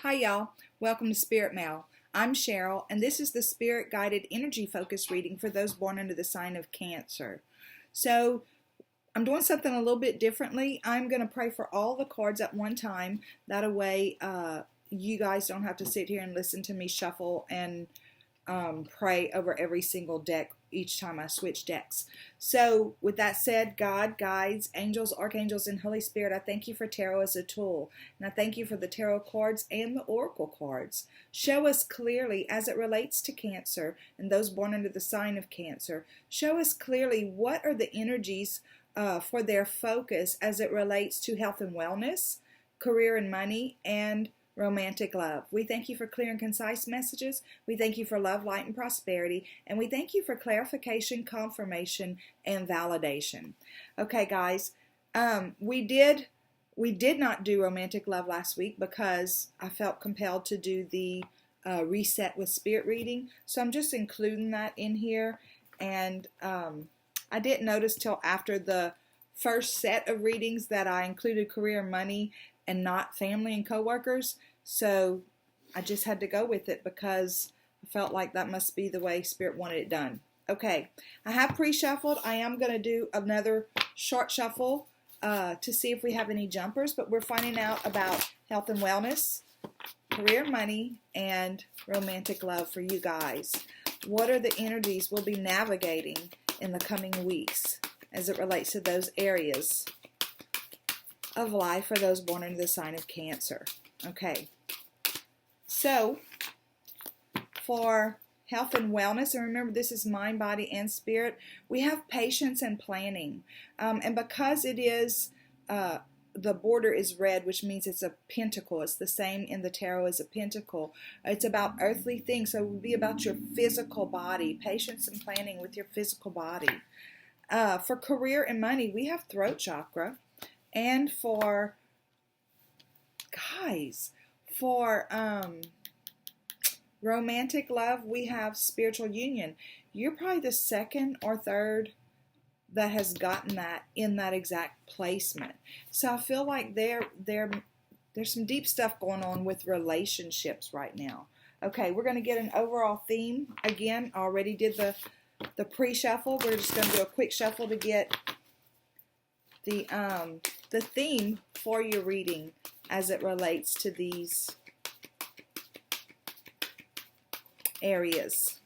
Hi y'all, welcome to Spirit Mail. I'm Cheryl and this is the Spirit Guided Energy Focus reading for those born under the sign of Cancer. So I'm doing something a little bit differently. I'm going to pray for all the cards at one time. That way you guys don't have to sit here and listen to me shuffle and pray over every single deck each time I switch decks. So with that said, God, guides, angels, archangels, and Holy Spirit, I thank you for tarot as a tool. And I thank you for the tarot cards and the oracle cards. Show us clearly as it relates to Cancer and those born under the sign of Cancer. Show us clearly what are the energies for their focus as it relates to health and wellness, career and money, and romantic love. We thank you for clear and concise messages. We thank you for love, light, and prosperity. And we thank you for clarification, confirmation, and validation. Okay, guys, we did not do romantic love last week because I felt compelled to do the reset with spirit reading. So I'm just including that in here. And I didn't notice till after the first set of readings that I included career and money and not family and coworkers, so I just had to go with it because I felt like that must be the way Spirit wanted it done. Okay, I have pre-shuffled. I am going to do another short shuffle to see if we have any jumpers, but we're finding out about health and wellness, career, money, and romantic love for you guys. What are the energies we'll be navigating in the coming weeks as it relates to those areas of life for those born under the sign of Cancer? Okay, so for health and wellness, and remember this is mind, body, and spirit, we have patience and planning. And because it is, the border is red, which means it's a pentacle. It's the same in the tarot as a pentacle. It's about earthly things, so it would be about your physical body, patience and planning with your physical body. For career and money, we have throat chakra. And for romantic love, we have spiritual union. You're probably the second or third that has gotten that in that exact placement. So I feel like there's some deep stuff going on with relationships right now. Okay, we're going to get an overall theme. Again, I already did the pre-shuffle. We're just going to do a quick shuffle to get the theme for your reading as it relates to these areas.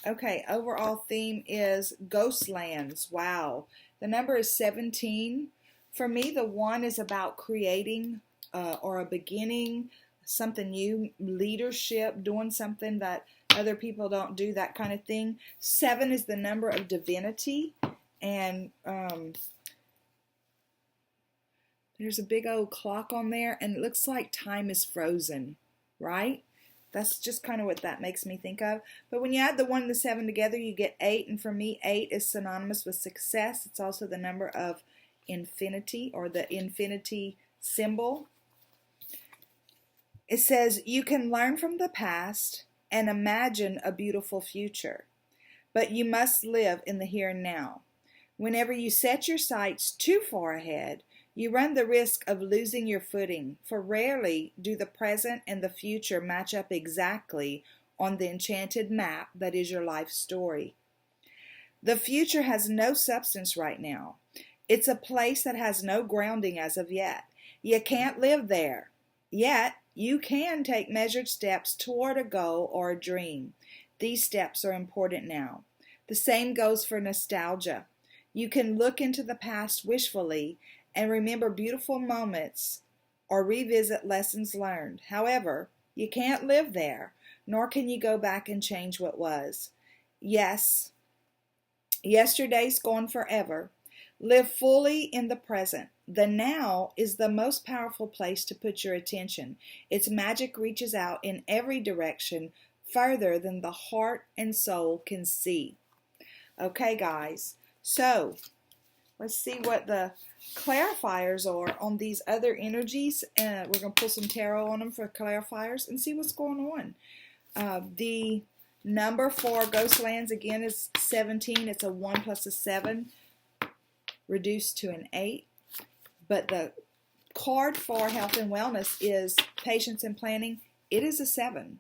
Okay, overall theme is Ghostlands. Wow. The number is 17. For me, the 1 is about creating or a beginning, something new, leadership, doing something that other people don't do, that kind of thing. 7 is the number of divinity. And there's a big old clock on there, and it looks like time is frozen, right? That's just kind of what that makes me think of. But when you add the 1 and the 7 together, you get 8. And for me, 8 is synonymous with success. It's also the number of infinity, or the infinity symbol. It says, you can learn from the past and imagine a beautiful future, but you must live in the here and now. Whenever you set your sights too far ahead, you run the risk of losing your footing, for rarely do the present and the future match up exactly on the enchanted map that is your life story. The future has no substance right now. It's a place that has no grounding as of yet. You can't live there. Yet, you can take measured steps toward a goal or a dream. These steps are important now. The same goes for nostalgia. You can look into the past wishfully and remember beautiful moments or revisit lessons learned. However, you can't live there, nor can you go back and change what was. Yes, yesterday's gone forever. Live fully in the present. The now is the most powerful place to put your attention. Its magic reaches out in every direction, further than the heart and soul can see. Okay, guys. So, let's see what the clarifiers are on these other energies. We're going to pull some tarot on them for clarifiers and see what's going on. The number for Ghostlands, again, is 17. It's a 1 plus a 7, reduced to an 8. But the card for health and wellness is patience and planning. It is a 7.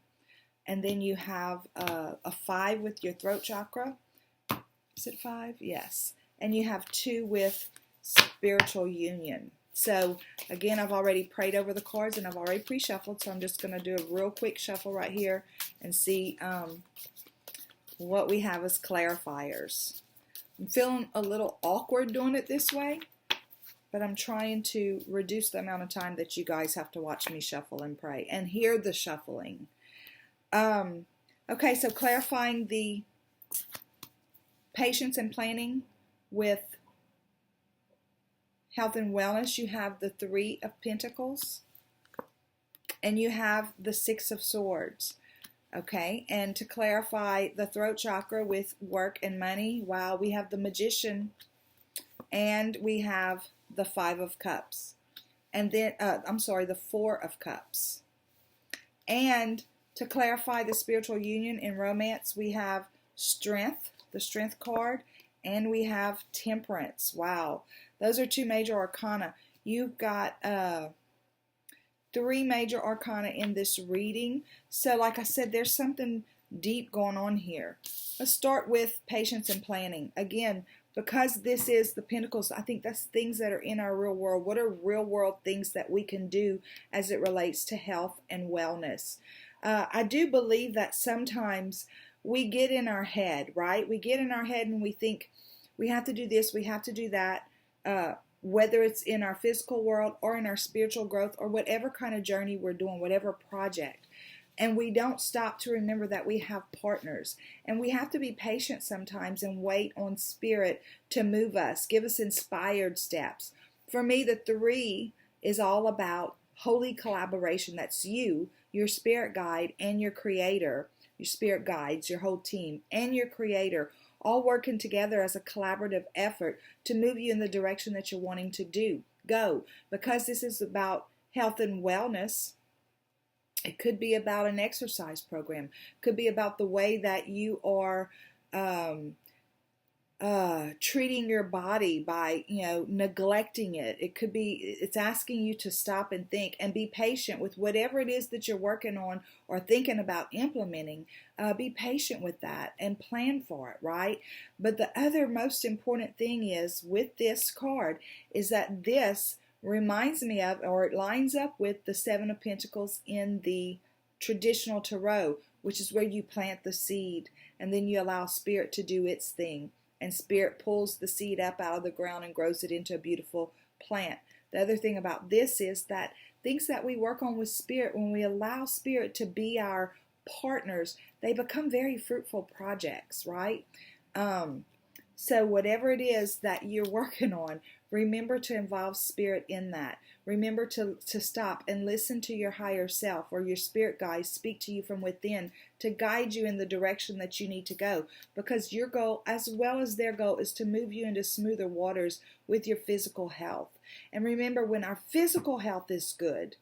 And then you have a 5 with your throat chakra. Is it 5? Yes. And you have 2 with spiritual union. So again, I've already prayed over the cards and I've already pre-shuffled. So I'm just going to do a real quick shuffle right here and see what we have as clarifiers. I'm feeling a little awkward doing it this way, but I'm trying to reduce the amount of time that you guys have to watch me shuffle and pray and hear the shuffling. Okay, so clarifying the patience and planning with health and wellness, you have the 3 of Pentacles and you have the 6 of Swords. Okay, and to clarify the throat chakra with work and money, wow, we have the Magician and we have the 5 of Cups. And then, the 4 of Cups. And to clarify the spiritual union in romance, we have Strength, the Strength card, and we have Temperance. Wow, those are 2 major arcana. You've got 3 major arcana in this reading. So like I said, there's something deep going on here. Let's start with patience and planning. Again, because this is the Pentacles, I think that's things that are in our real world. What are real world things that we can do as it relates to health and wellness? I do believe that sometimes we get in our head, right? We get in our head and we think we have to do this, we have to do that, whether it's in our physical world or in our spiritual growth or whatever kind of journey we're doing, whatever project. And we don't stop to remember that we have partners. And we have to be patient sometimes and wait on Spirit to move us, give us inspired steps. For me, the 3 is all about holy collaboration. That's you, your spirit guide, and your creator, your spirit guides, your whole team, and your creator, all working together as a collaborative effort to move you in the direction that you're wanting to go. Because this is about health and wellness, it could be about an exercise program, could be about the way that you are treating your body by, neglecting it. It could be, it's asking you to stop and think and be patient with whatever it is that you're working on or thinking about implementing. Be patient with that and plan for it, right? But the other most important thing is with this card is that this reminds me of, or it lines up with the 7 of Pentacles in the traditional tarot, which is where you plant the seed and then you allow Spirit to do its thing. And Spirit pulls the seed up out of the ground and grows it into a beautiful plant. The other thing about this is that things that we work on with Spirit, when we allow Spirit to be our partners, they become very fruitful projects, right? So whatever it is that you're working on, remember to involve Spirit in that. Remember to stop and listen to your higher self or your spirit guides speak to you from within to guide you in the direction that you need to go. Because your goal, as well as their goal, is to move you into smoother waters with your physical health. And remember, when our physical health is good,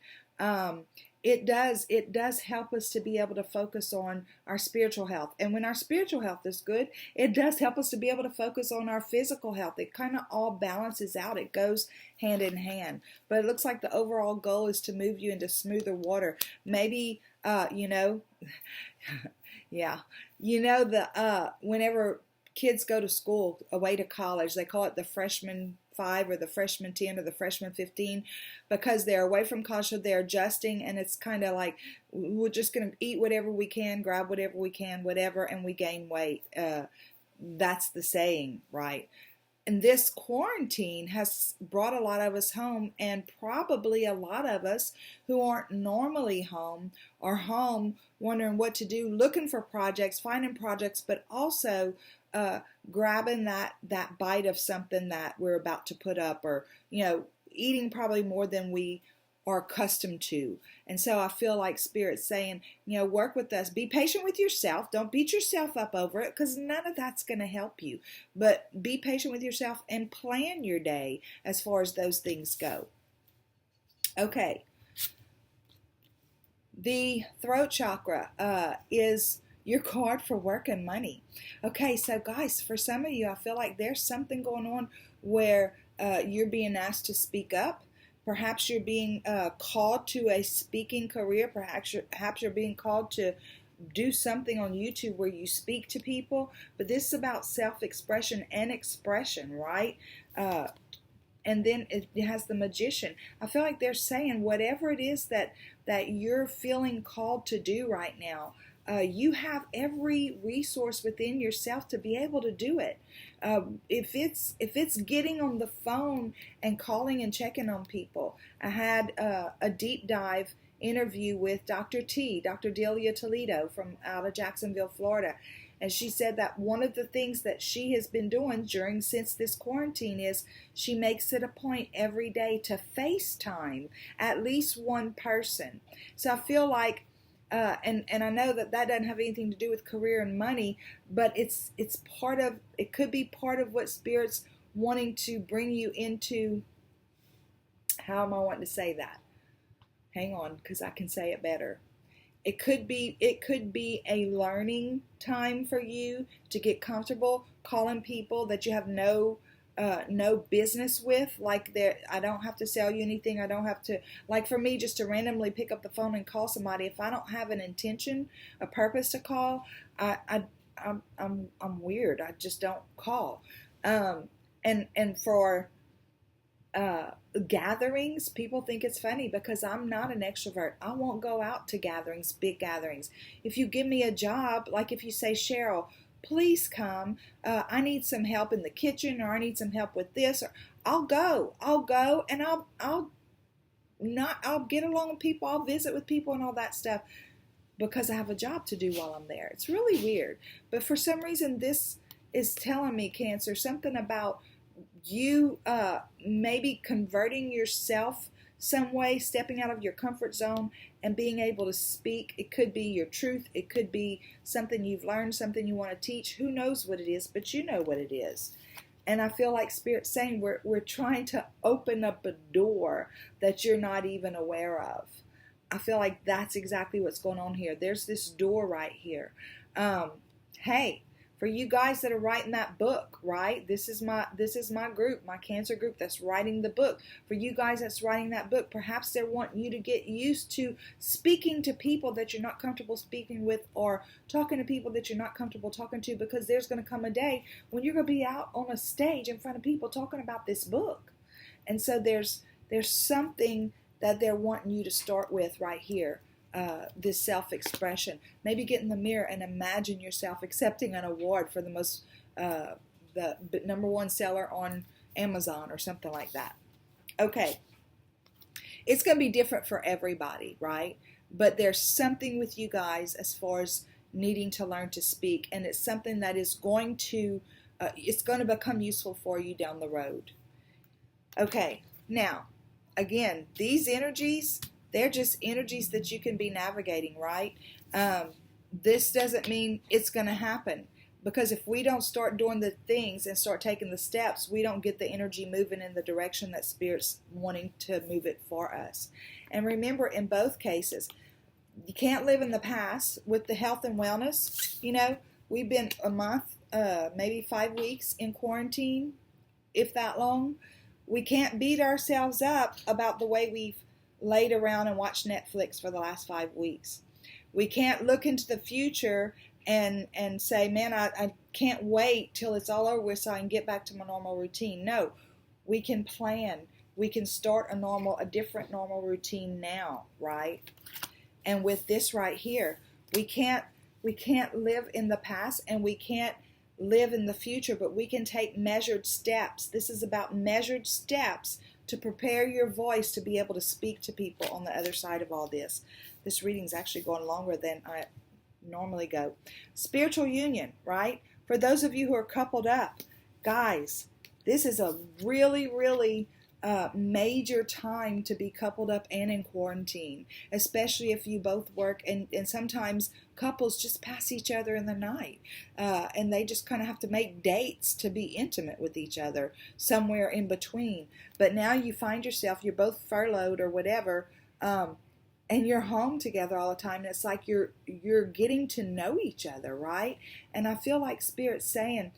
it does help us to be able to focus on our spiritual health. And when our spiritual health is good, it does help us to be able to focus on our physical health. It kind of all balances out. It goes hand in hand. But it looks like the overall goal is to move you into smoother water. Maybe, yeah. Whenever kids go to school, away to college, they call it the freshman 5 or the freshman 10 or the freshman 15 because they're away from college, so they're adjusting, and it's kind of like we're just going to eat whatever we can, grab whatever we can, whatever, and we gain weight. That's the saying, right? And this quarantine has brought a lot of us home, and probably a lot of us who aren't normally home are home wondering what to do, looking for projects, finding projects, but also grabbing that bite of something that we're about to put up, or eating probably more than we are accustomed to. And so I feel like Spirit's saying, work with us, be patient with yourself, don't beat yourself up over it, because none of that's going to help you, but be patient with yourself and plan your day as far as those things go. Okay, the throat chakra is your card for work and money. Okay, so guys, for some of you, I feel like there's something going on where you're being asked to speak up, Perhaps you're being called to a speaking career. Perhaps you're being called to do something on YouTube where you speak to people. But this is about self-expression and expression, right? And then it has the Magician. I feel like they're saying whatever it is that you're feeling called to do right now, you have every resource within yourself to be able to do it. If it's getting on the phone and calling and checking on people. I had a deep dive interview with Dr. Delia Toledo from out of Jacksonville, Florida. And she said that one of the things that she has been doing since this quarantine is she makes it a point every day to FaceTime at least one person. So I feel like, and I know that doesn't have anything to do with career and money, but it could be part of what Spirit's wanting to bring you into. How am I wanting to say that? Hang on, because I can say it better. It could be a learning time for you to get comfortable calling people that you have no business with. Like, I don't have to sell you anything. I don't have to, like, for me, just to randomly pick up the phone and call somebody. If I don't have an intention, a purpose to call, I'm weird. I just don't call. And for gatherings, people think it's funny because I'm not an extrovert. I won't go out to gatherings, big gatherings. If you give me a job, like if you say, Cheryl, please come, I need some help in the kitchen, or I need some help with this, or I'll go, and I'll get along with people, I'll visit with people and all that stuff because I have a job to do while I'm there. It's really weird. But for some reason, this is telling me, Cancer, something about you maybe converting yourself some way, stepping out of your comfort zone and being able to speak. It could be your truth. It could be something you've learned, something you want to teach. Who knows what it is, but you know what it is. And I feel like Spirit's saying we're trying to open up a door that you're not even aware of. I feel like that's exactly what's going on here. There's this door right here. Hey, for you guys that are writing that book, right? This is my group, my Cancer group that's writing the book. For you guys that's writing that book, perhaps they're wanting you to get used to speaking to people that you're not comfortable speaking with, or talking to people that you're not comfortable talking to, because there's going to come a day when you're going to be out on a stage in front of people talking about this book. And so there's something that they're wanting you to start with right here. This self-expression. Maybe get in the mirror and imagine yourself accepting an award for the most the #1 seller on Amazon or something like that. Okay, it's going to be different for everybody, right? But there's something with you guys as far as needing to learn to speak, and it's something that is going to become useful for you down the road. Okay, now again, these energies, they're just energies that you can be navigating, right? This doesn't mean it's going to happen, because if we don't start doing the things and start taking the steps, we don't get the energy moving in the direction that Spirit's wanting to move it for us. And remember, in both cases, you can't live in the past with the health and wellness. You know, we've been a month, maybe 5 weeks in quarantine, if that long. We can't beat ourselves up about the way we've laid around and watched Netflix for the last 5 weeks. We can't look into the future and say, man, I can't wait till it's all over with so I can get back to my normal routine. No, we can plan. We can start a different normal routine now, right? And with this right here, we can't live in the past and we can't live in the future, but we can take measured steps. This is about measured steps to prepare your voice to be able to speak to people on the other side of all this. This reading's actually going longer than I normally go. Spiritual union, right? For those of you who are coupled up, guys, this is a really, really major time to be coupled up and in quarantine, especially if you both work, and sometimes couples just pass each other in the night, and they just kind of have to make dates to be intimate with each other somewhere in between. But now you find yourself, you're both furloughed or whatever, and you're home together all the time, and it's like you're getting to know each other, right? And I feel like Spirit's saying,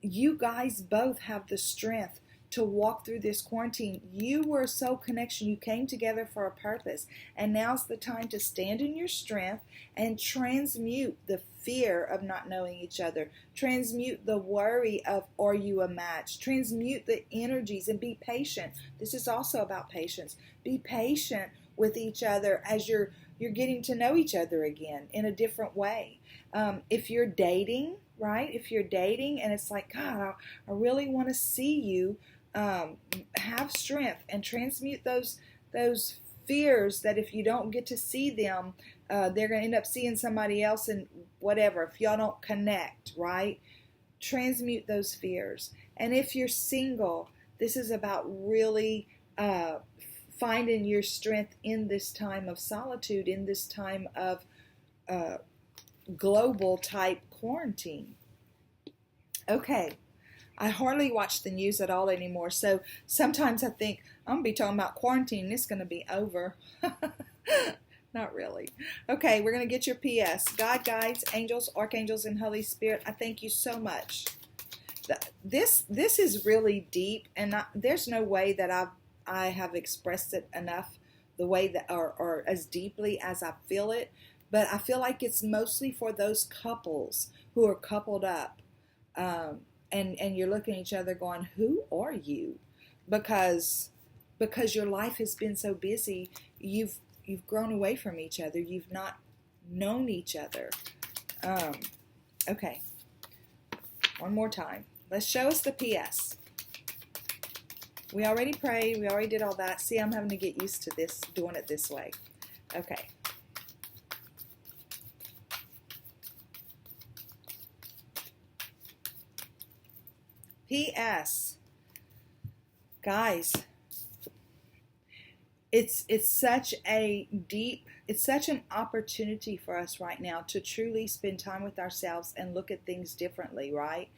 you guys both have the strength to walk through this quarantine. You were so connection. You came together for a purpose. And now's the time to stand in your strength and transmute the fear of not knowing each other. Transmute the worry of, are you a match? Transmute the energies and be patient. This is also about patience. Be patient with each other as you're getting to know each other again in a different way. If you're dating, right? If you're dating and it's like, God, I really want to see you, have strength and transmute those fears that if you don't get to see them, they're going to end up seeing somebody else and whatever. If y'all don't connect, right? Transmute those fears. And if you're single, this is about really finding your strength in this time of solitude, in this time of global type quarantine. Okay, I hardly watch the news at all anymore, so sometimes I think I'm going to be talking about quarantine and it's going to be over. Not really. Okay, we're going to get your PS. God, guides, angels, archangels, and Holy Spirit, I thank you so much. This is really deep, and there's no way that I have expressed it enough the way that, or as deeply as I feel it. But I feel like it's mostly for those couples who are coupled up, and you're looking at each other going, who are you? Because your life has been so busy, you've grown away from each other. You've not known each other. Okay, one more time. Let's show us the PS. We already prayed. We already did all that. See, I'm having to get used to this, doing it this way. Okay. PS. Guys, it's such an opportunity for us right now to truly spend time with ourselves and look at things differently, right?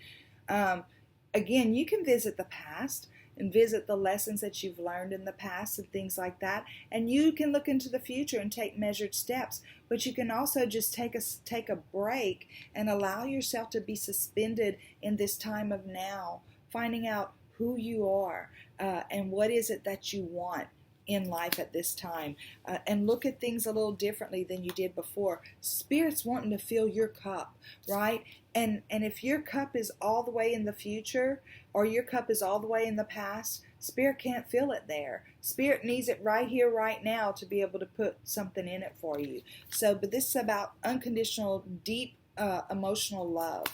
Again, you can visit the past and visit the lessons that you've learned in the past and things like that. And you can look into the future and take measured steps. But you can also just take a break and allow yourself to be suspended in this time of now, finding out who you are and what is it that you want in life at this time, and look at things a little differently than you did before. Spirit's wanting to fill your cup, right? And if your cup is all the way in the future, or your cup is all the way in the past, Spirit can't fill it there. Spirit needs it right here, right now, to be able to put something in it for you. So, but this is about unconditional, deep, emotional love.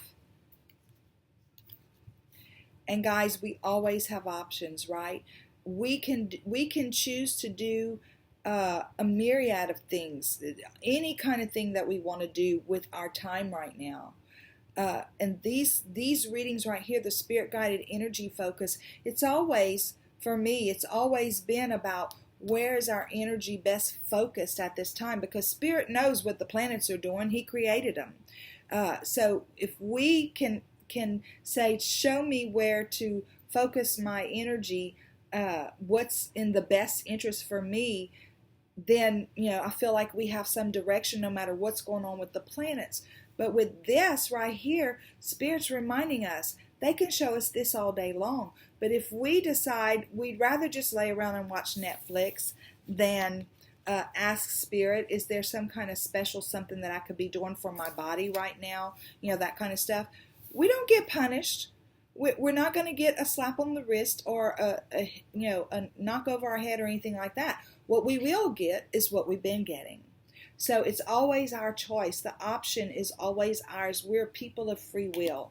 And guys, we always have options, right? We can choose to do a myriad of things, any kind of thing that we want to do with our time right now. And these readings right here, the Spirit Guided Energy Focus, it's always, for me, it's always been about where is our energy best focused at this time, because Spirit knows what the planets are doing. He created them. So if we can say, show me where to focus my energy, what's in the best interest for me, then, I feel like we have some direction no matter what's going on with the planets. But with this right here, Spirit's reminding us, they can show us this all day long. But if we decide we'd rather just lay around and watch Netflix than ask Spirit, is there some kind of special something that I could be doing for my body right now? That kind of stuff. We don't get punished. We're not going to get a slap on the wrist or a knock over our head or anything like that. What we will get is what we've been getting. So it's always our choice. The option is always ours. We're people of free will.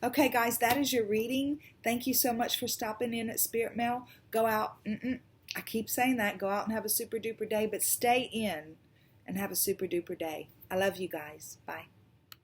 Okay, guys, that is your reading. Thank you so much for stopping in at Spirit Mail. Go out. I keep saying that. Go out and have a super duper day, but stay in and have a super duper day. I love you guys. Bye.